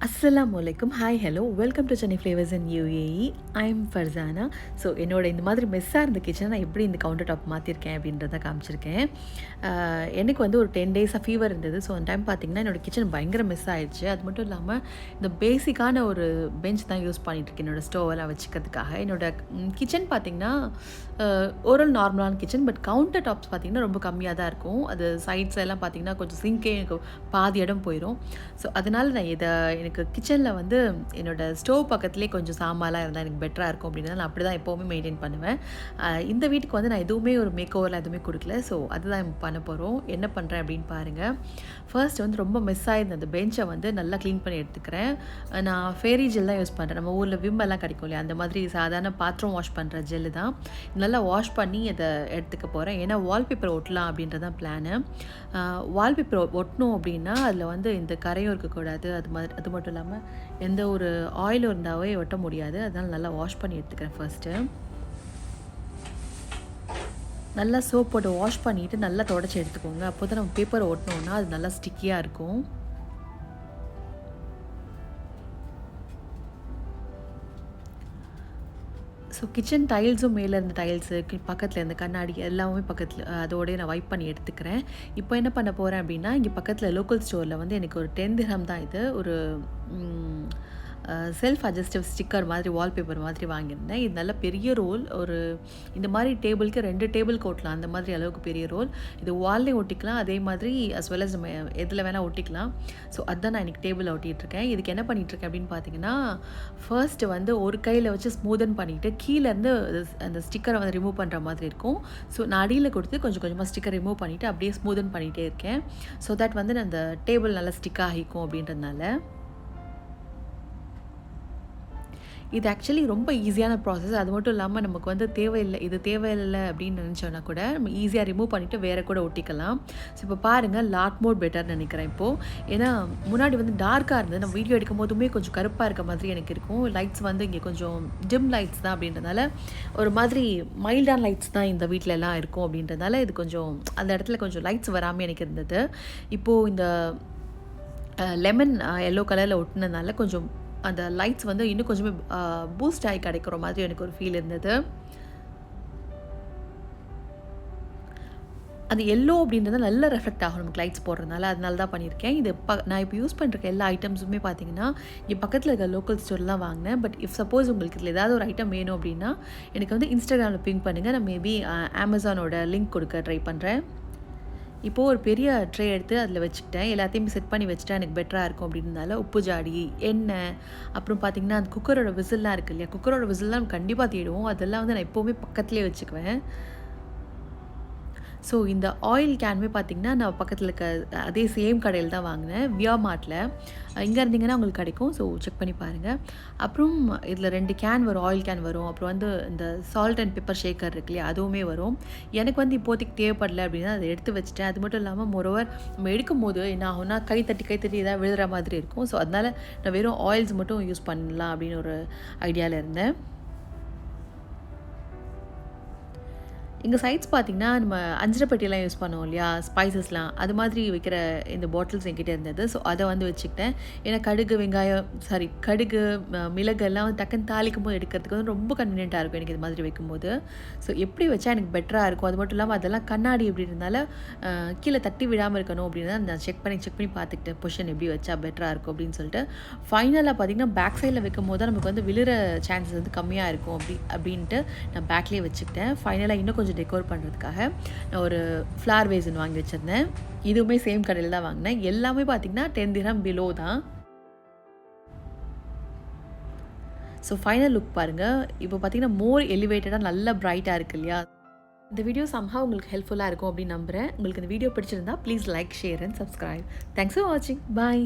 Assalamualaikum. Hi, hello. Welcome to Chennai Flavors in UAE. I'm Farzana. So என்னோட இந்த மாதிரி மெஸ்ஸாக இருந்த கிச்சனை நான் எப்படி இந்த கவுண்டர் டாப் மாற்றிருக்கேன் அப்படின்றத காமிச்சிருக்கேன். எனக்கு வந்து ஒரு 10 டேஸாக ஃபீவர் இருந்தது. ஸோ அந்த டைம் பார்த்திங்கன்னா என்னோடய கிச்சன் பயங்கர மிஸ் ஆகிடுச்சு. அது மட்டும் இல்லாமல் இந்த பேசிக்கான ஒரு பெஞ்ச் தான் யூஸ் பண்ணிகிட்ருக்கேன் என்னோடய ஸ்டோவெல்லாம் வச்சுக்கிறதுக்காக. என்னோடய கிச்சன் பார்த்திங்கன்னா ஒரு நார்மலான கிச்சன், பட் கவுண்டர் டாப்ஸ் பார்த்திங்கன்னா ரொம்ப கம்மியாக தான் இருக்கும். அது சைட்ஸ் எல்லாம் பார்த்திங்கன்னா கொஞ்சம் சிங்கே எனக்கு பாதி இடம் போயிடும். ஸோ அதனால் நான் எனக்கு கிச்சனில் வந்து என்னோடய ஸ்டோவ் பக்கத்துலேயே கொஞ்சம் சாமான்லாம் இருந்தால் எனக்கு பெட்டராக இருக்கும் அப்படின்றத நான் அப்படி தான் எப்போவுமே மெயின்டைன் பண்ணுவேன். இந்த வீட்டுக்கு வந்து நான் எதுவுமே ஒரு மேக்கோவரில் எதுவுமே கொடுக்கல. ஸோ அதுதான் பண்ண போகிறோம். என்ன பண்ணுறேன் அப்படின்னு பாருங்கள். ஃபர்ஸ்ட் வந்து ரொம்ப மிஸ் ஆகிருந்த அந்த பெஞ்சை வந்து நல்லா க்ளீன் பண்ணி எடுத்துக்கிறேன். நான் ஃபேரி ஜெல் தான் யூஸ் பண்ணுறேன். நம்ம ஊரில் விம் எல்லாம் கிடைக்கும் இல்லையா, அந்த மாதிரி சாதாரண பாத்திரம் வாஷ் பண்ணுற ஜெல்லு தான். நல்லா வாஷ் பண்ணி அதை எடுத்துக்க போகிறேன். ஏன்னா வால்பேப்பர் ஒட்டலாம் அப்படின்றதான் பிளானு. வால்பேப்பர் ஒட்டணும் அப்படின்னா அதில் வந்து இந்த கரையும் இருக்கக்கூடாது. அது மட்டும் இல்லாமல் எந்த ஒரு ஆயிலும் இருந்தாவே ஒட்ட முடியாது. அதனால் நல்லா வாஷ் பண்ணி எடுத்துக்கிறேன். ஃபர்ஸ்ட்டு நல்லா சோப் போட்டு வாஷ் பண்ணிவிட்டு நல்லா தொடச்சி எடுத்துக்கோங்க. அப்போ தான் நம்ம பேப்பரை ஒட்டினோன்னா அது நல்லா ஸ்டிக்கியாக இருக்கும். ஸோ கிச்சன் டைல்ஸும் மேலே இருந்த டைல்ஸு பக்கத்தில் இருந்த கண்ணாடி எல்லாமே பக்கத்தில் அதோடய நான் வைப் பண்ணி எடுத்துக்கிறேன். இப்போ என்ன பண்ண போகிறேன் அப்படின்னா, இங்கே பக்கத்தில் லோக்கல் ஸ்டோரில் வந்து எனக்கு ஒரு 10 திர்ஹம் தான் இது ஒரு செல்ஃப் அட்ஜஸ்டிவ் ஸ்டிக்கர் மாதிரி வால்பேப்பர் மாதிரி வாங்கியிருந்தேன். இது நல்ல பெரிய ரோல். ஒரு இந்த மாதிரி டேபிளுக்கு 2 டேபிளுக்கு ஒட்டலாம், அந்த மாதிரி அளவுக்கு பெரிய ரோல். இது வால்லையும் ஒட்டிக்கலாம், அதே மாதிரி அஸ் வெல் அஸ் நம்ம எதில் வேணால் ஒட்டிக்கலாம். ஸோ அதுதான் நான் இன்றைக்கி டேபிள் ஒட்டிகிட்ருக்கேன். இதுக்கு என்ன பண்ணிகிட்ருக்கேன் அப்படின்னு பார்த்தீங்கன்னா, ஃபர்ஸ்ட்டு வந்து ஒரு கையில் வச்சு ஸ்மூதன் பண்ணிவிட்டு கீழேருந்து அந்த ஸ்டிக்கரை வந்து ரிமூவ் பண்ணுற மாதிரி இருக்கும். ஸோ நான் அடியில் கொடுத்து கொஞ்சம் கொஞ்சமாக ஸ்டிக்கர் ரிமூவ் பண்ணிவிட்டு அப்படியே ஸ்மூதன் பண்ணிகிட்டே இருக்கேன். ஸோ தட் வந்து அந்த டேபிள் நல்லா ஸ்டிக் ஆகிக்கும் அப்படின்றதுனால. இது ஆக்சுவலி ரொம்ப ஈஸியான ப்ராசஸ். அது மட்டும் இல்லாமல் நமக்கு வந்து தேவையில்லை அப்படின்னு நினச்சோன்னா கூட நம்ம ஈஸியாக ரிமூவ் பண்ணிவிட்டு வேறு கூட ஒட்டிக்கலாம். ஸோ இப்போ பாருங்கள், லாட் மோட் பெட்டர்னு நினைக்கிறேன் இப்போது. ஏன்னா முன்னாடி வந்து டார்க்காக இருந்தது. நம்ம வீடியோ எடுக்கும் போதுமே கொஞ்சம் கருப்பாக இருக்க மாதிரி எனக்கு இருக்கும். லைட்ஸ் வந்து இங்கே கொஞ்சம் டிம் லைட்ஸ் தான் அப்படின்றதுனால ஒரு மாதிரி மைல்டான லைட்ஸ் தான் இந்த வீட்டில் எல்லாம் இருக்கும் அப்படின்றதுனால இது கொஞ்சம் அந்த இடத்துல கொஞ்சம் லைட்ஸ் வராமல் எனக்கு இருந்தது. இப்போது இந்த லெமன் எல்லோ கலரில் ஒட்டினதுனால கொஞ்சம் அந்த லைட்ஸ் வந்து இன்னும் கொஞ்சமே பூஸ்ட் ஆகி கிடைக்கிற மாதிரி எனக்கு ஒரு ஃபீல் இருந்தது. அது எல்லோ அப்படின்றது நல்ல ரெஃப்ளெக்ட் ஆகும் நமக்கு லைட்ஸ் போடுறதுனால. அதனால தான் பண்ணியிருக்கேன். இது நான் இப்போ யூஸ் பண்ணிருக்க எல்லா ஐட்டம்ஸுமே பார்த்தீங்கன்னா இங்கே பக்கத்தில் இருக்க லோக்கல் ஸ்டோர்லாம் வாங்கினேன். பட் இஃப் சப்போஸ் உங்களுக்கு இதில் ஏதாவது ஒரு ஐட்டம் வேணும் அப்படின்னா எனக்கு வந்து இன்ஸ்டாகிராமில் பிங்க் பண்ணுங்கள். நான் மேபி அமேசானோட லிங்க் கொடுக்க ட்ரை பண்ணுறேன். இப்போது ஒரு பெரிய ட்ரே எடுத்து அதில் வச்சுக்கிட்டேன். எல்லாத்தையுமே செட் பண்ணி வச்சுட்டா எனக்கு பெட்டராக இருக்கும் அப்படின்றதுனால உப்பு ஜாடி, எண்ணெய், அப்புறம் பார்த்திங்கன்னா அந்த குக்கரோட விசில்லாம் இருக்குது இல்லையா, குக்கரோட விசில்லாம் நம்ம கண்டிப்பாக தேடுவோம். அதெல்லாம் வந்து நான் எப்போவுமே பக்கத்துலேயே வச்சுக்குவேன். ஸோ இந்த ஆயில் கேனுமே பார்த்திங்கன்னா நான் பக்கத்தில் இருக்க அதே சேம் கடையில் தான் வாங்கினேன், வியா மார்ட்டில். இங்கே இருந்தீங்கன்னா உங்களுக்கு கிடைக்கும். ஸோ செக் பண்ணி பாருங்கள். அப்புறம் இதில் 2 கேன் வரும், ஆயில் கேன் வரும். அப்புறம் வந்து இந்த சால்ட் அண்ட் பெப்பர் ஷேக்கர் இருக்கு இல்லையா, அதுவுமே வரும். எனக்கு வந்து இப்போதைக்கு தேவைப்படலை அப்படின்னா அதை எடுத்து வச்சுட்டேன். அது மட்டும் இல்லாமல் மோரோவர் நம்ம எடுக்கும் போது என்ன ஆகும்னா கை தட்டி ஏதாவது விழுற மாதிரி இருக்கும். ஸோ அதனால் நான் வெறும் ஆயில்ஸ் மட்டும் யூஸ் பண்ணலாம் அப்படின்னு ஒரு ஐடியாவில் இருந்தேன். எங்கள் சைட்ஸ் பார்த்திங்கன்னா நம்ம அஞ்சரைப்பட்டியெல்லாம் யூஸ் பண்ணுவோம் இல்லையா, ஸ்பைசஸ்லாம், அது மாதிரி வைக்கிற இந்த பாட்டில்ஸ் என்கிட்ட இருந்தது. ஸோ அதை வந்து வச்சுக்கிட்டேன். ஏன்னா கடுகு, மிளகு எல்லாம் டக்குன்னு தாளிக்கும் போது எடுக்கிறதுக்கு வந்து ரொம்ப கன்வீனியண்ட்டாக இருக்கும் எனக்கு இது மாதிரி வைக்கும்போது. ஸோ எப்படி வச்சா எனக்கு பெட்டராக இருக்கும். அது மட்டும் இல்லாமல் அதெல்லாம் கண்ணாடி அப்படின்றதுனால கீழே தட்டி விடாமல் இருக்கணும் அப்படின்னு நான் செக் பண்ணி பார்த்துக்கிட்டேன் பொசிஷன் எப்படி வச்சா பெட்டராக இருக்கும் அப்படின்னு சொல்லிட்டு. ஃபைனலாக பார்த்திங்கன்னா பேக் சைடில் வைக்கும் போது தான் நமக்கு வந்து விழுற சான்சஸ் வந்து கம்மியாக இருக்கும் அப்படின்ட்டு நான் பேக்லேயே வச்சுக்கிட்டேன். ஃபைனலாக இன்னும் கொஞ்சம் டெக்கோர் பண்ணுறதுக்காக நான் ஒரு ஃப்ளார் வேஸ்ன்னு வாங்கி வச்சுருந்தேன். இதுவுமே சேம் கடையில் தான் வாங்கினேன். எல்லாமே பார்த்திங்கன்னா 10 திர்ஹம் பிலோ தான். ஸோ ஃபைனல் லுக் பாருங்கள். இப்போ பார்த்திங்கன்னா மோர் எலிவேட்டடாக நல்லா பிரைட்டாக இருக்குது இல்லையா. இந்த வீடியோ சம்ஹா உங்களுக்கு ஹெல்ப்ஃபுல்லாக இருக்கும் அப்படின்னு நம்புகிறேன். உங்களுக்கு இந்த வீடியோ பிடிச்சிருந்தா please like, share and subscribe. Thanks for வாட்சிங். பாய்.